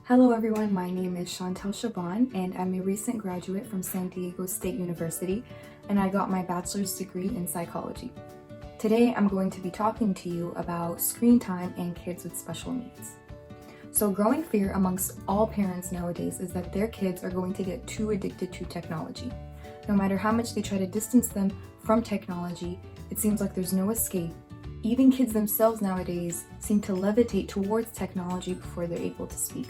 Hello everyone, my name is Chantal Chaaban and I'm a recent graduate from San Diego State University and I got my bachelor's degree in psychology. Today I'm going to be talking to you about screen time and kids with special needs. So growing fear amongst all parents nowadays is that their kids are going to get too addicted to technology. No matter how much they try to distance them from technology, it seems like there's no escape. Even kids themselves nowadays seem to levitate towards technology before they're able to speak.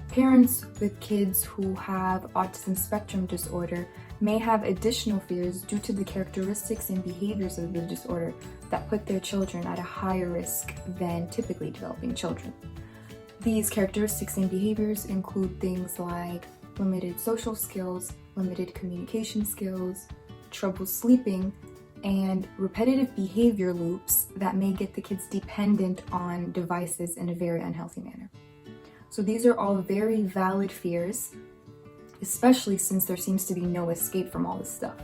Parents with kids who have Autism Spectrum Disorder may have additional fears due to the characteristics and behaviors of the disorder that put their children at a higher risk than typically developing children. These characteristics and behaviors include things like limited social skills, limited communication skills, trouble sleeping, and repetitive behavior loops that may get the kids dependent on devices in a very unhealthy manner. So these are all very valid fears, especially since there seems to be no escape from all this stuff.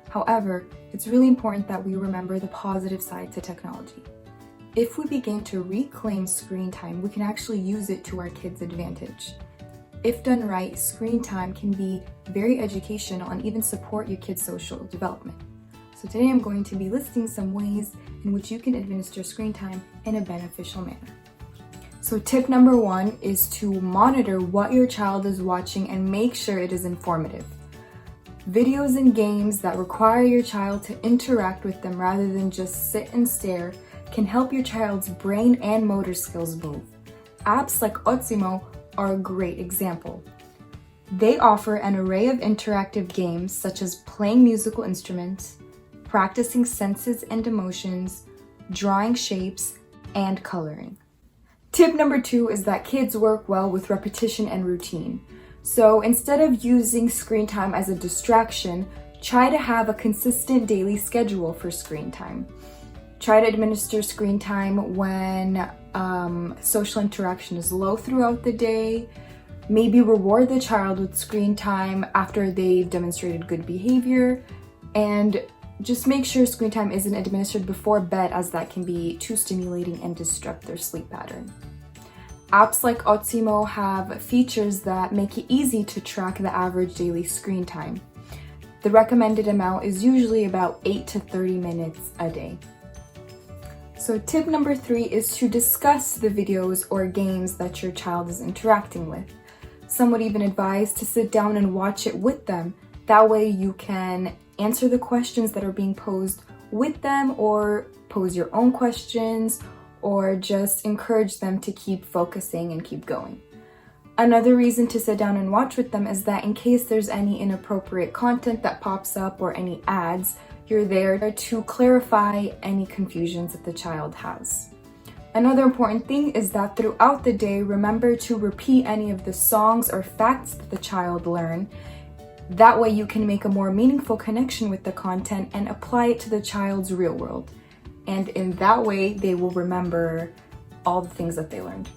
However, it's really important that we remember the positive side to technology. If we begin to reclaim screen time, we can actually use it to our kids' advantage. If done right, screen time can be very educational and even support your kids' social development. So today I'm going to be listing some ways in which you can administer screen time in a beneficial manner. So tip number 1 is to monitor what your child is watching and make sure it is informative. Videos and games that require your child to interact with them rather than just sit and stare can help your child's brain and motor skills move. Apps like Autism are a great example. They offer an array of interactive games such as playing musical instruments, practicing senses and emotions, drawing shapes, and coloring. Tip number 2 is that kids work well with repetition and routine. So instead of using screen time as a distraction, try to have a consistent daily schedule for screen time. Try to administer screen time when social interaction is low throughout the day. Maybe reward the child with screen time after they've demonstrated good behavior. And just make sure screen time isn't administered before bed, as that can be too stimulating and disrupt their sleep pattern. Apps like Autism have features that make it easy to track the average daily screen time. The recommended amount is usually about 8 to 30 minutes a day. So tip number 3 is to discuss the videos or games that your child is interacting with. Some would even advise to sit down and watch it with them. That way you can answer the questions that are being posed with them, or pose your own questions, or just encourage them to keep focusing and keep going. Another reason to sit down and watch with them is that in case there's any inappropriate content that pops up or any ads, you're there to clarify any confusions that the child has. Another important thing is that throughout the day, remember to repeat any of the songs or facts that the child learned. That way you can make a more meaningful connection with the content and apply it to the child's real world. And in that way, they will remember all the things that they learned.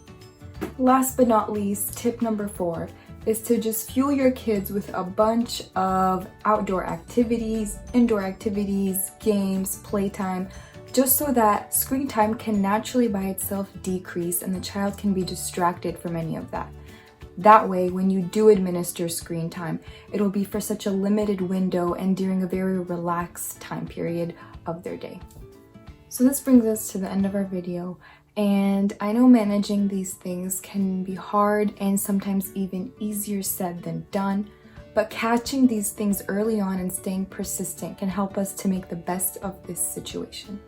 Last but not least, tip number 4 is to just fuel your kids with a bunch of outdoor activities, indoor activities, games, playtime, just so that screen time can naturally by itself decrease and the child can be distracted from any of that. That way, when you do administer screen time, it'll be for such a limited window and during a very relaxed time period of their day. So this brings us to the end of our video, and I know managing these things can be hard and sometimes even easier said than done, but catching these things early on and staying persistent can help us to make the best of this situation.